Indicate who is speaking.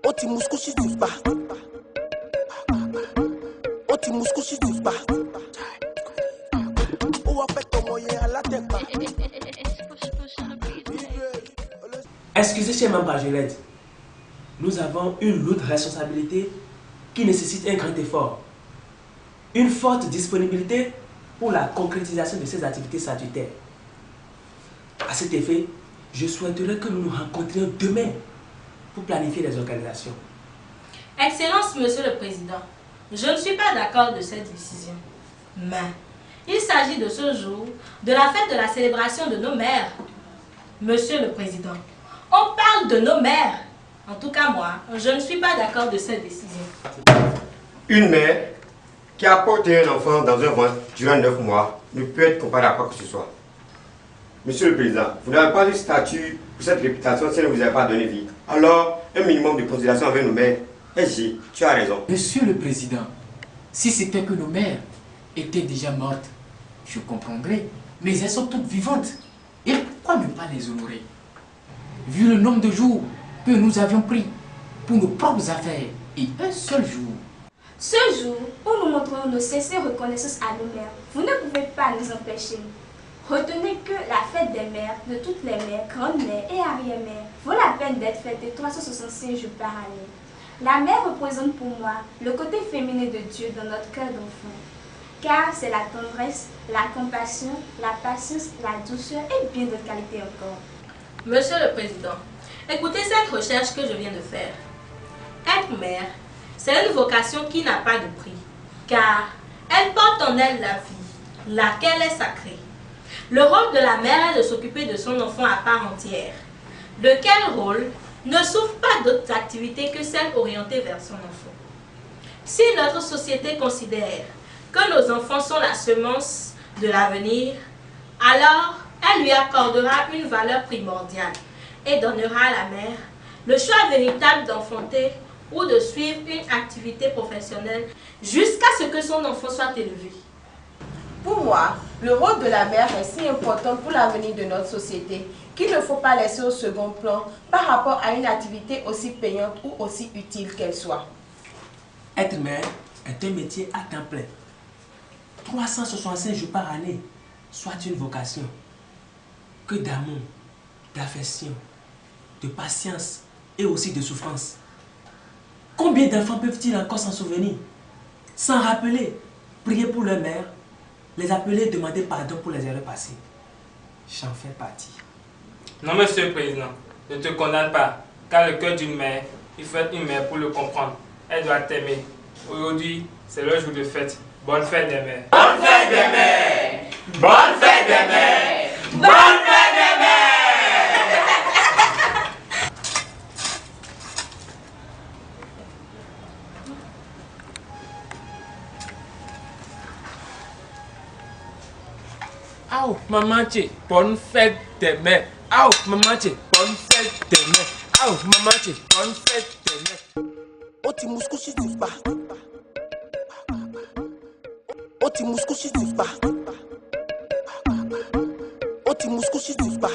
Speaker 1: Oti muskushi tifba. Oti muskushi tifba.
Speaker 2: Excusez, cher membre Bagelette, nous avons une lourde responsabilité qui nécessite un grand effort. Une forte disponibilité pour la concrétisation de ces activités statutaires. À cet effet, je souhaiterais que nous nous rencontrions demain pour planifier les organisations.
Speaker 3: Excellence, Monsieur le Président, je ne suis pas d'accord de cette décision. Mais il s'agit de ce jour, de la fête de la célébration de nos mères. Monsieur le Président, on parle de nos mères. En tout cas, moi, je ne suis pas d'accord de cette décision.
Speaker 4: Une mère qui a porté un enfant dans un ventre durant 9 mois ne peut être comparée à quoi que ce soit. Monsieur le Président, vous n'avez pas eu statut pour cette réputation si elle ne vous a pas donné vie. Alors, un minimum de considération avec nos mères. SG, tu as raison.
Speaker 5: Monsieur le Président, si c'était que nos mères étaient déjà mortes, je comprendrais. Mais elles sont toutes vivantes. Et pourquoi ne pas les honorer? Vu le nombre de jours que nous avions pris pour nos propres affaires et un seul jour.
Speaker 6: Ce jour où nous montrons nos sincères reconnaissances à nos mères, vous ne pouvez pas nous empêcher. Retenez que la fête des mères, de toutes les mères, grandes-mères et arrière-mères, vaut la peine d'être fêtée 365 jours par année. La mère représente pour moi le côté féminin de Dieu dans notre cœur d'enfant. Car c'est la tendresse, la compassion, la patience, la douceur et bien d'autres qualités encore.
Speaker 3: Monsieur le Président, écoutez cette recherche que je viens de faire. Être mère, c'est une vocation qui n'a pas de prix, car elle porte en elle la vie, laquelle est sacrée. Le rôle de la mère est de s'occuper de son enfant à part entière. De quel rôle ne souffre pas d'autres activités que celles orientées vers son enfant? Si notre société considère que nos enfants sont la semence de l'avenir, alors elle lui accordera une valeur primordiale et donnera à la mère le choix véritable d'enfanter ou de suivre une activité professionnelle jusqu'à ce que son enfant soit élevé.
Speaker 7: Pour moi, le rôle de la mère est si important pour l'avenir de notre société qu'il ne faut pas laisser au second plan par rapport à une activité aussi payante ou aussi utile qu'elle soit.
Speaker 2: Être mère est un métier à temps plein. 365 jours par année, soit une vocation. Que d'amour, d'affection, de patience et aussi de souffrance. Combien d'enfants peuvent-ils encore s'en souvenir? S'en rappeler, prier pour leur mère, les appeler et demander pardon pour les erreurs passées. J'en fais partie.
Speaker 8: Non, Monsieur le Président, ne te condamne pas, car le cœur d'une mère, il faut être une mère pour le comprendre. Elle doit t'aimer. Aujourd'hui, c'est le jour de fête. Bonne fête des mères.
Speaker 9: Bonne fête des mères. Bonne fête des mères. Bonne fête des mères.
Speaker 8: Aou, maman, bonne fête des mères. Aou, maman, bonne fête des mères. Aou, maman, bonne fête des mères.
Speaker 1: Oti muskushi tifba. Oti muskushi tifba. Oti muskushi tifba.